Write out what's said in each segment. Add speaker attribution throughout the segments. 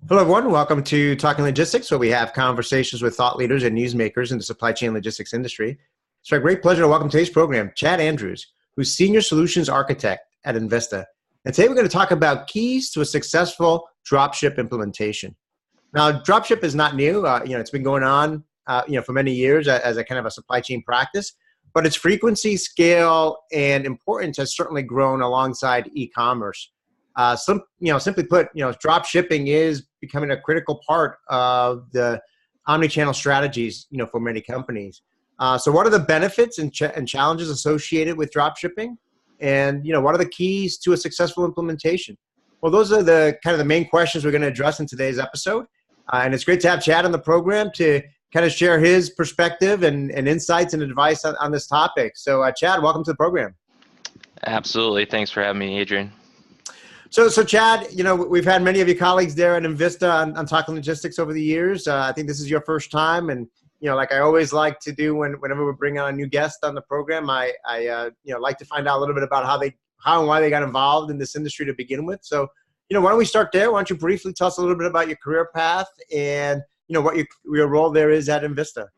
Speaker 1: Hello, everyone. Welcome to Talking Logistics, where we have conversations with thought leaders and newsmakers in the supply chain logistics industry. It's a great pleasure to welcome today's program, Chad Andrews, who's Senior Solutions Architect at enVista. And today we're going to talk about keys to a successful dropship implementation. Now, dropship is not new. It's been going on, for many years as a kind of a supply chain practice, but its frequency, scale, and importance has certainly grown alongside e-commerce. Simply put, drop shipping is becoming a critical part of the omni-channel strategies, for many companies. So what are the benefits and challenges associated with drop shipping? And, what are the keys to a successful implementation? Well, those are the kind of the main questions we're going to address in today's episode. And it's great to have Chad on the program to kind of share his perspective and insights and advice on this topic. So, Chad, welcome to the program.
Speaker 2: Absolutely. Thanks for having me, Adrian.
Speaker 1: So Chad, we've had many of your colleagues there at enVista on Talking Logistics over the years. I think this is your first time, and like I always like to do whenever we bring on a new guest on the program, I like to find out a little bit about how and why they got involved in this industry to begin with. So, why don't we start there? Why don't you briefly tell us a little bit about your career path and what your role there is at enVista?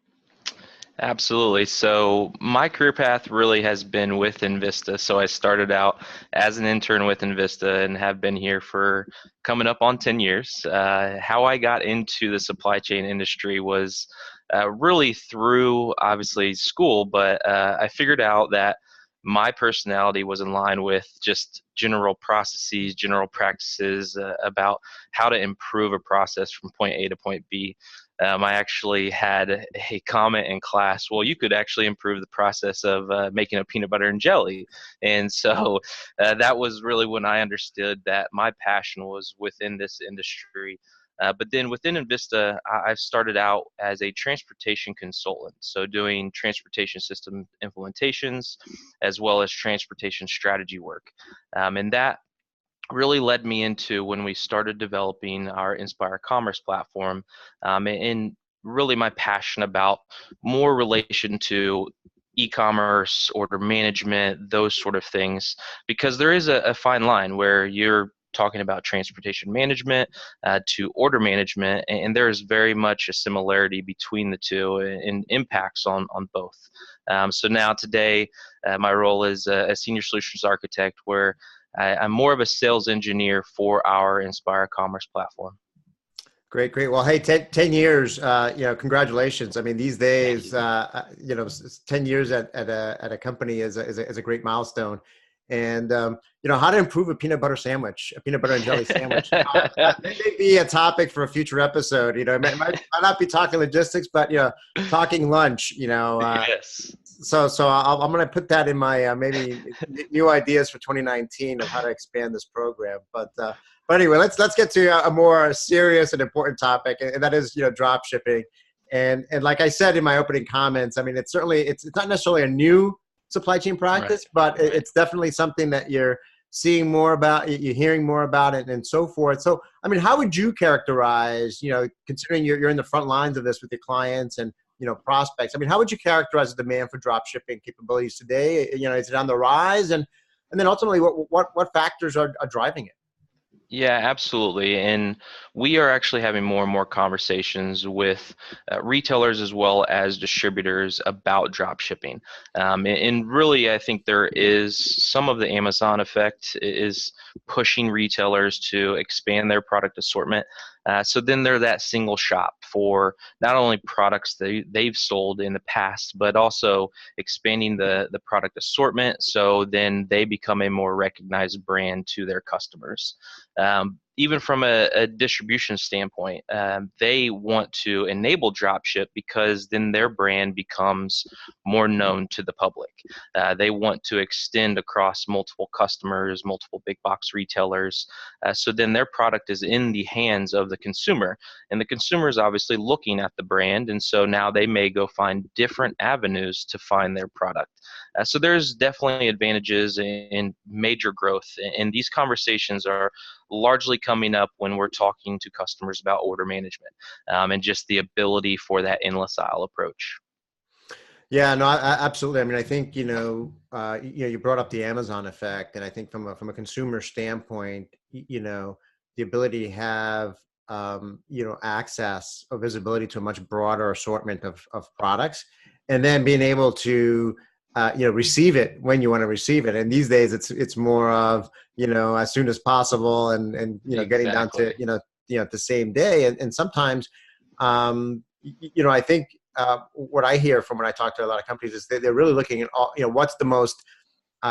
Speaker 2: Absolutely. So my career path really has been with enVista. So I started out as an intern with enVista and have been here for coming up on 10 years. How I got into the supply chain industry was really through, obviously, school, but I figured out that my personality was in line with just general processes, general practices about how to improve a process from point A to point B. I actually had a comment in class, well, you could actually improve the process of making a peanut butter and jelly. And so that was really when I understood that my passion was within this industry. But then within enVista, I've started out as a transportation consultant, so doing transportation system implementations as well as transportation strategy work. And that really led me into when we started developing our Inspire Commerce platform, and really my passion about more relation to e-commerce, order management, those sort of things, because there is a fine line where you're talking about transportation management to order management, and there is very much a similarity between the two and impacts on both. So now today, my role is a senior solutions architect, where I'm more of a sales engineer for our Inspire Commerce platform.
Speaker 1: Great. Well, hey, 10 years, congratulations. I mean, these days, 10 years at a company is a great milestone. And, how to improve a peanut butter and jelly sandwich. That may be a topic for a future episode. It might not be talking logistics, but, talking lunch,
Speaker 2: Yes.
Speaker 1: So I'm going to put that in my maybe new ideas for 2019 of how to expand this program. But anyway, let's get to a more serious and important topic, and that is drop shipping. And like I said in my opening comments, I mean it's not necessarily a new supply chain practice, right, but it's definitely something that you're seeing more about, you're hearing more about it, and so forth. So I mean, how would you characterize, considering you're in the front lines of this with your clients and prospects? I mean, how would you characterize the demand for drop shipping capabilities today? Is it on the rise, and then ultimately, what factors are driving it?
Speaker 2: Yeah, absolutely. And we are actually having more and more conversations with retailers as well as distributors about drop shipping. And really, I think there is some of the Amazon effect is pushing retailers to expand their product assortment. So then they're that single shop for not only products they've sold in the past, but also expanding the product assortment. So then they become a more recognized brand to their customers. Even from a distribution standpoint, they want to enable dropship because then their brand becomes more known to the public. They want to extend across multiple customers, multiple big box retailers. So then their product is in the hands of the consumer, and the consumer is obviously looking at the brand, and so now they may go find different avenues to find their product. So there's definitely advantages in major growth, and these conversations are largely coming up when we're talking to customers about order management, and just the ability for that endless aisle approach.
Speaker 1: Yeah, no, absolutely. I mean, I think you brought up the Amazon effect, and I think from a consumer standpoint, the ability to have access or visibility to a much broader assortment of products, and then being able to receive it when you want to receive it. And these days it's more of, as soon as possible, and getting down to,
Speaker 2: Exactly.
Speaker 1: the same day. And sometimes, I think what I hear from when I talk to a lot of companies is they're really looking at all, what's the most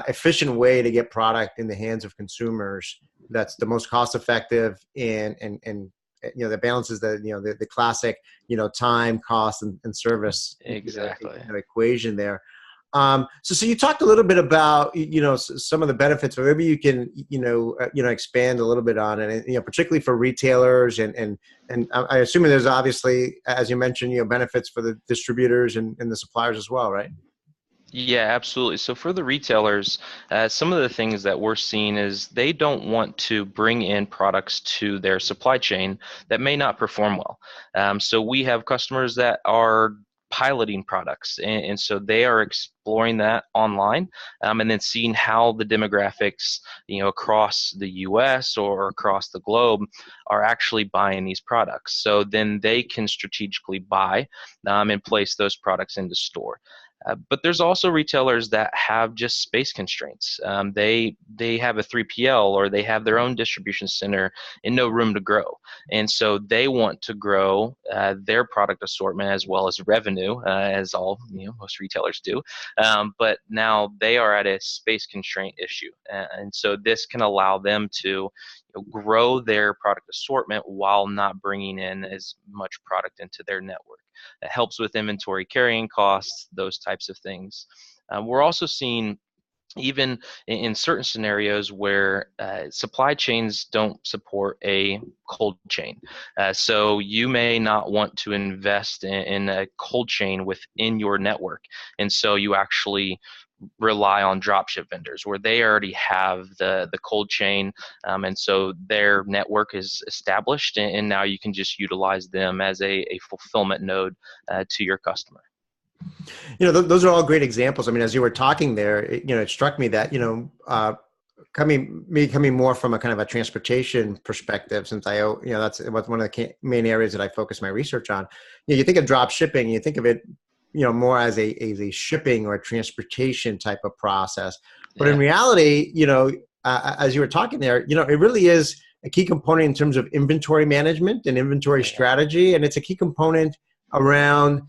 Speaker 1: efficient way to get product in the hands of consumers that's the most cost effective, and that balances the classic time, cost, and service
Speaker 2: Exactly.
Speaker 1: equation there. So you talked a little bit about some of the benefits, but maybe you can expand a little bit on it, and particularly for retailers, and I assume there's obviously, as you mentioned, benefits for the distributors and the suppliers as well, right?
Speaker 2: Yeah, absolutely. So for the retailers, some of the things that we're seeing is they don't want to bring in products to their supply chain that may not perform well. So we have customers that are piloting products, and so they are exploring that online, and then seeing how the demographics, across the U.S. or across the globe are actually buying these products. So then they can strategically buy and place those products into store. But there's also retailers that have just space constraints. They have a 3PL, or they have their own distribution center and no room to grow, and so they want to grow their product assortment as well as revenue, as all most retailers do. But now they are at a space constraint issue, and so this can allow them to grow their product assortment while not bringing in as much product into their network. It helps with inventory carrying costs, those types of things. We're also seeing, even in certain scenarios where supply chains don't support a cold chain. So you may not want to invest in a cold chain within your network. And so you actually rely on dropship vendors where they already have the cold chain, and so their network is established, and now you can just utilize them as a fulfillment node to your customer.
Speaker 1: Those are all great examples. I mean, as you were talking there, it struck me that, coming more from a kind of a transportation perspective, since that's one of the main areas that I focus my research on. You think of drop shipping, you think of it, more as a shipping or a transportation type of process. But in
Speaker 2: Yeah.
Speaker 1: reality, as you were talking there, it really is a key component in terms of inventory management and inventory
Speaker 2: Oh, yeah.
Speaker 1: strategy. And it's a key component around,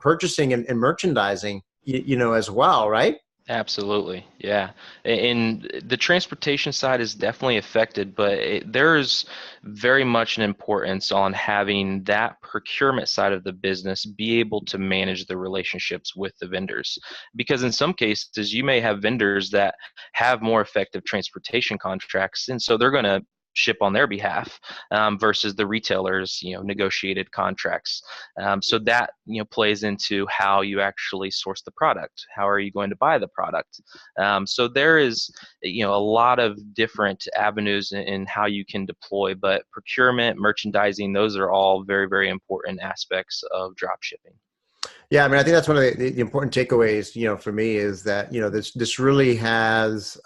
Speaker 1: purchasing and merchandising, as well, right?
Speaker 2: Absolutely, yeah. And the transportation side is definitely affected, but there's very much an importance on having that procurement side of the business be able to manage the relationships with the vendors. Because in some cases, you may have vendors that have more effective transportation contracts, and so they're going to ship on their behalf, versus the retailers negotiated contracts. So that plays into how you actually source the product. How are you going to buy the product? So there is a lot of different avenues in how you can deploy, but procurement, merchandising, those are all very, very important aspects of drop shipping.
Speaker 1: Yeah, I mean, I think that's one of the important takeaways, for me, is that, this really has,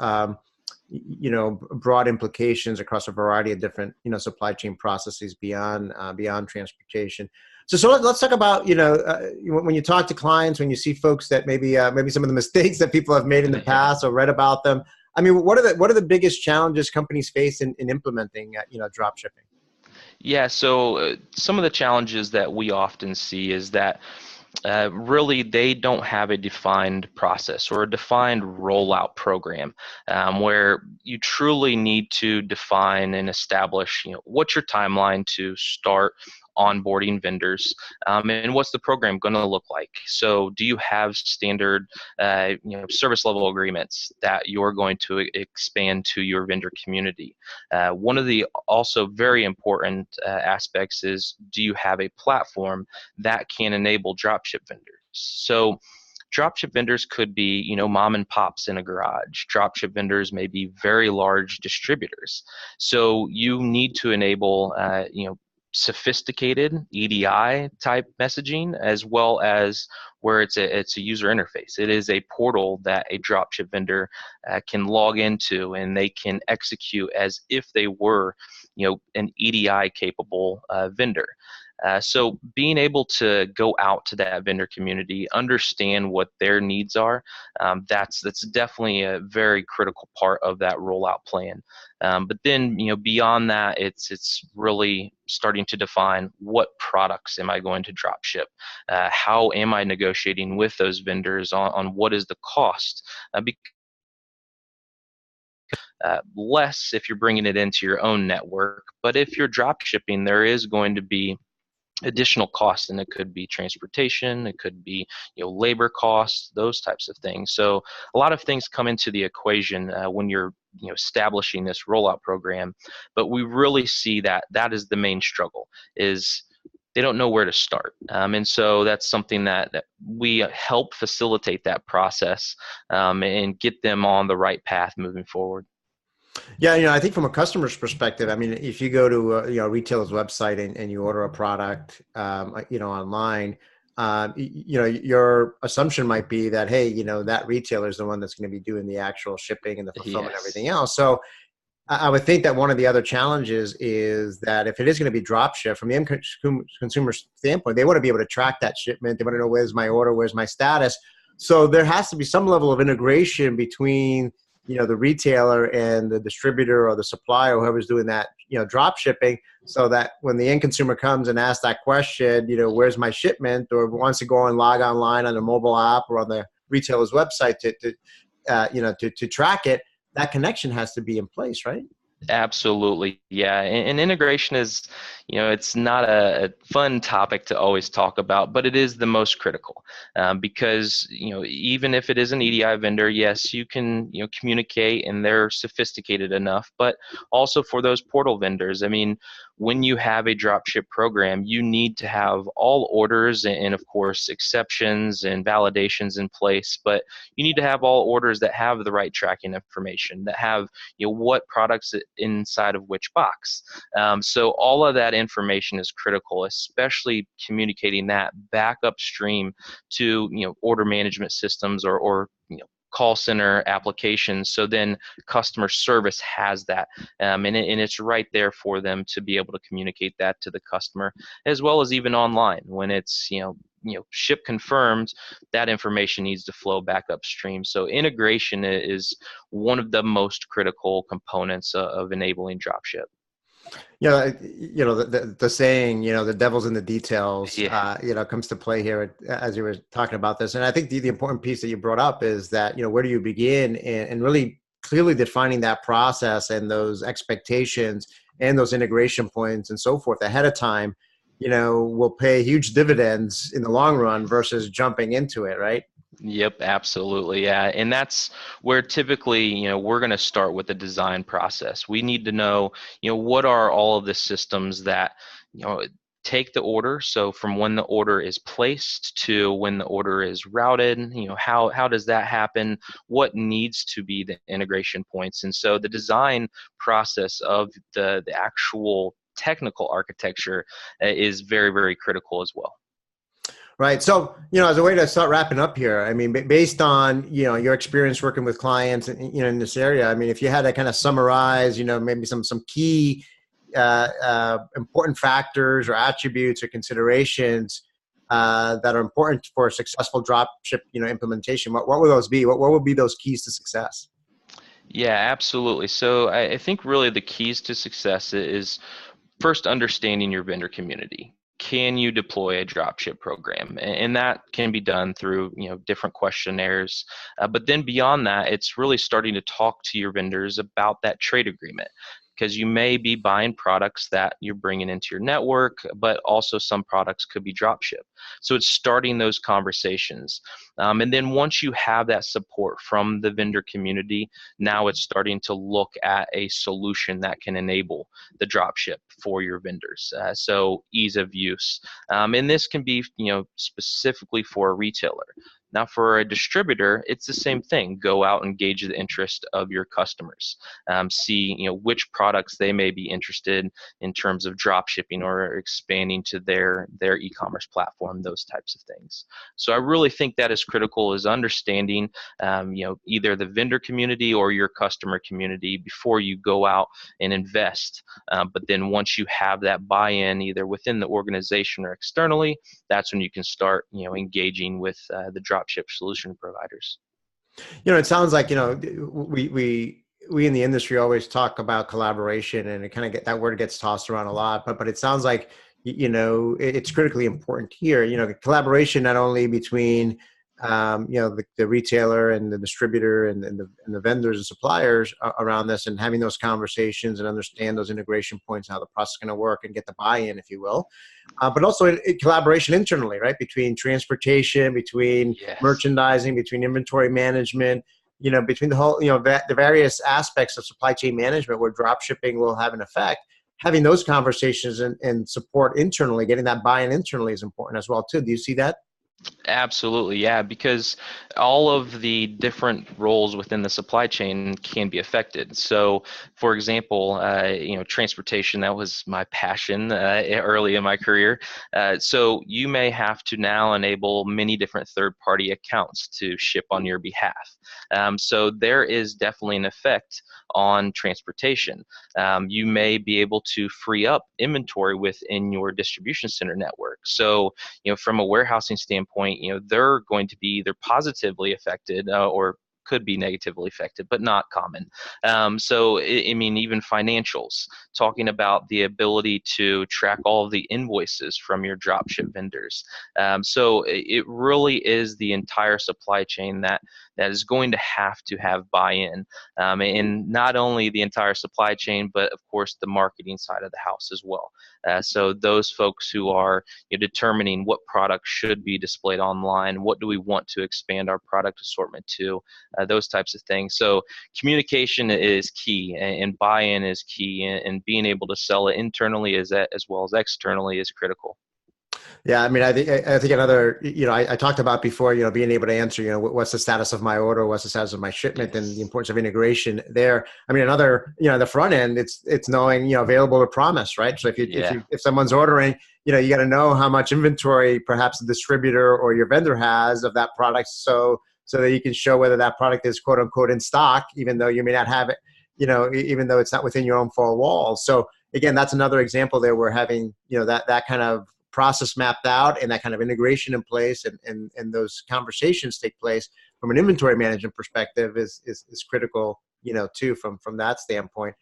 Speaker 1: broad implications across a variety of different, supply chain processes beyond transportation. So let's talk about, when you talk to clients, when you see folks that maybe some of the mistakes that people have made in the
Speaker 2: Yeah.
Speaker 1: past or read about them. I mean, what are the biggest challenges companies face in implementing, drop shipping?
Speaker 2: Yeah, so some of the challenges that we often see is that really they don't have a defined process or a defined rollout program, where you truly need to define and establish what's your timeline to start onboarding vendors, and what's the program going to look like. So do you have standard service level agreements that you're going to expand to your vendor community? One of the also very important aspects is, do you have a platform that can enable dropship vendors? So dropship vendors could be, mom and pops in a garage. Dropship vendors may be very large distributors. So you need to enable, sophisticated EDI type messaging, as well as where it's a user interface. It is a portal that a dropship vendor can log into, and they can execute as if they were an EDI capable vendor. So being able to go out to that vendor community, understand what their needs are, that's definitely a very critical part of that rollout plan. But then, beyond that, it's really starting to define what products am I going to drop ship? How am I negotiating with those vendors on what is the cost? Less if you're bringing it into your own network, but if you're drop shipping, there is going to be additional costs, and it could be transportation, it could be labor costs, those types of things. So a lot of things come into the equation when you're establishing this rollout program, but we really see that is the main struggle, is they don't know where to start. And so that's something that we help facilitate that process and get them on the right path moving forward.
Speaker 1: Yeah, I think from a customer's perspective, I mean, if you go to a retailer's website and you order a product, online, your assumption might be that, hey, that retailer is the one that's going to be doing the actual shipping and the fulfillment and
Speaker 2: Yes.
Speaker 1: everything else. So I would think that one of the other challenges is that if it is going to be drop ship from the end consumer standpoint, they want to be able to track that shipment. They want to know, where's my order, where's my status. So there has to be some level of integration between the retailer and the distributor or the supplier, whoever's doing that drop shipping, so that when the end consumer comes and asks that question, where's my shipment, or wants to go and log online on the mobile app or on the retailer's website to track it, that connection has to be in place, right?
Speaker 2: Absolutely. Yeah. And integration is, it's not a fun topic to always talk about, but it is the most critical because, even if it is an EDI vendor, yes, you can, communicate and they're sophisticated enough, but also for those portal vendors, I mean, when you have a dropship program, you need to have all orders and of course, exceptions and validations in place, but you need to have all orders that have the right tracking information, that have what products inside of which box. So all of that information is critical, especially communicating that back upstream to order management systems or call center applications. So then customer service has that, and it's right there for them to be able to communicate that to the customer, as well as even online when it's ship confirmed, that information needs to flow back upstream. So integration is one of the most critical components of enabling dropship.
Speaker 1: The saying, the devil's in the details,
Speaker 2: Yeah.
Speaker 1: comes to play here as you were talking about this. And I think the important piece that you brought up is that, where do you begin, and really clearly defining that process and those expectations and those integration points and so forth ahead of time, will pay huge dividends in the long run versus jumping into it, right?
Speaker 2: Yep, absolutely. Yeah. And that's where typically, we're going to start with the design process. We need to know, what are all of the systems that, take the order. So from when the order is placed to when the order is routed, how does that happen? What needs to be the integration points? And so the design process of the actual technical architecture is very, very critical as well.
Speaker 1: Right. So, as a way to start wrapping up here, I mean, based on, your experience working with clients, in this area, I mean, if you had to kind of summarize, maybe some key important factors or attributes or considerations that are important for a successful dropship, implementation, what would those be? What would be those keys to success?
Speaker 2: Yeah, absolutely. So I think really the keys to success is first understanding your vendor community. Can you deploy a dropship program? And that can be done through different questionnaires. But then beyond that, it's really starting to talk to your vendors about that trade agreement, because you may be buying products that you're bringing into your network, but also some products could be dropship. So it's starting those conversations. And then once you have that support from the vendor community, now it's starting to look at a solution that can enable the dropship for your vendors. So ease of use. And this can be specifically for a retailer. Now, for a distributor, it's the same thing. Go out and gauge the interest of your customers. See, which products they may be interested in terms of drop shipping or expanding to their e-commerce platform, those types of things. So I really think that is critical, is understanding either the vendor community or your customer community before you go out and invest. But then once you have that buy-in either within the organization or externally, that's when you can start engaging with the dropship solution providers.
Speaker 1: It sounds like we in the industry always talk about collaboration, and it kind of that word gets tossed around a lot, but it sounds like it's critically important here. Collaboration not only between the retailer and the distributor and the vendors and suppliers around this, and having those conversations and understand those integration points, how the process is going to work, and get the buy-in, if you will. But also in collaboration internally, right? Between transportation, between merchandising, between inventory management, between the whole, the various aspects of supply chain management where drop shipping will have an effect. Having those conversations and support internally, getting that buy-in internally is important as well too. Do you see that?
Speaker 2: Absolutely, yeah, because all of the different roles within the supply chain can be affected. So, for example, transportation, that was my passion early in my career. So you may have to now enable many different third-party accounts to ship on your behalf. So there is definitely an effect on transportation. You may be able to free up inventory within your distribution center network. So, from a warehousing standpoint, they're going to be either positively affected or could be negatively affected, but not common. So, I mean, even financials, talking about the ability to track all of the invoices from your dropship vendors. So it really is the entire supply chain that is going to have buy-in, and not only the entire supply chain, but of course the marketing side of the house as well. So those folks who are determining what products should be displayed online, what do we want to expand our product assortment to, those types of things. So communication is key, and buy-in is key, and being able to sell it internally as well as externally is critical.
Speaker 1: Yeah, I mean, I think another, I talked about before, being able to answer, what's the status of my order, what's the status of my shipment, and the importance of integration there. I mean, another, the front end, it's knowing, available to promise, right? So if someone's ordering, you got to know how much inventory perhaps the distributor or your vendor has of that product, so that you can show whether that product is quote unquote in stock, even though you may not have it, even though it's not within your own four walls. So again, that's another example there. We're having, that kind of process mapped out and that kind of integration in place, and those conversations take place from an inventory management perspective is critical, too, from that standpoint.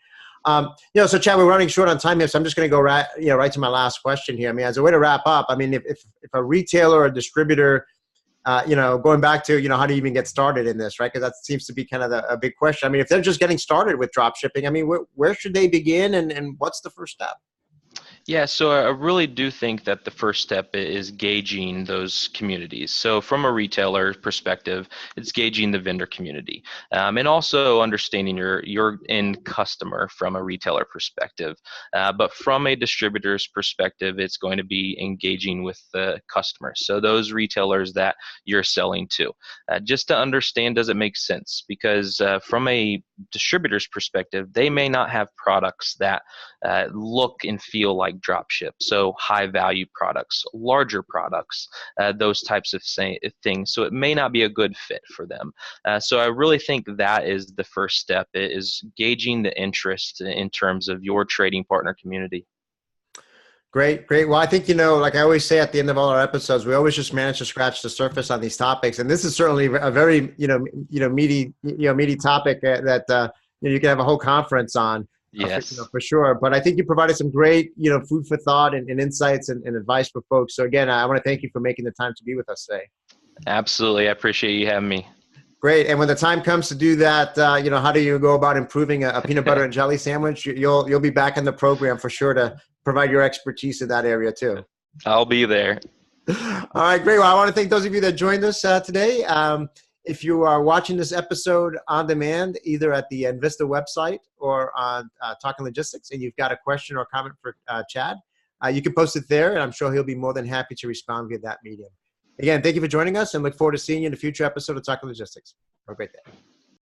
Speaker 1: So Chad, we're running short on time here, so I'm just going to go right to my last question here. I mean, as a way to wrap up, I mean, if a retailer or a distributor, going back to, how do you even get started in this, right? Because that seems to be kind of a big question. I mean, if they're just getting started with drop shipping, I mean, where should they begin, and what's the first step?
Speaker 2: Yeah, so I really do think that the first step is gauging those communities. So from a retailer perspective, it's gauging the vendor community, and also understanding your end customer from a retailer perspective. But from a distributor's perspective, it's going to be engaging with the customers. So those retailers that you're selling to, just to understand, does it make sense? Because from a distributor's perspective, they may not have products that look and feel like dropship. So high value products, larger products, those types of things. So it may not be a good fit for them. So I really think that is the first step, is gauging the interest in terms of your trading partner community.
Speaker 1: Great. Well, I think, like I always say at the end of all our episodes, we always just manage to scratch the surface on these topics. And this is certainly a very, meaty topic that, you can have a whole conference on.
Speaker 2: Yes.
Speaker 1: For sure. But I think you provided some great, food for thought and insights and advice for folks. So again, I want to thank you for making the time to be with us today.
Speaker 2: Absolutely. I appreciate you having me.
Speaker 1: Great. And when the time comes to do that, how do you go about improving a peanut butter and jelly sandwich? You'll be back in the program for sure to provide your expertise in that area too.
Speaker 2: I'll be there.
Speaker 1: All right, great. Well, I want to thank those of you that joined us today. If you are watching this episode on demand, either at the enVista website or on Talking Logistics, and you've got a question or comment for Chad, you can post it there, and I'm sure he'll be more than happy to respond via that medium. Again, thank you for joining us and look forward to seeing you in a future episode of Talking Logistics. Have a great day.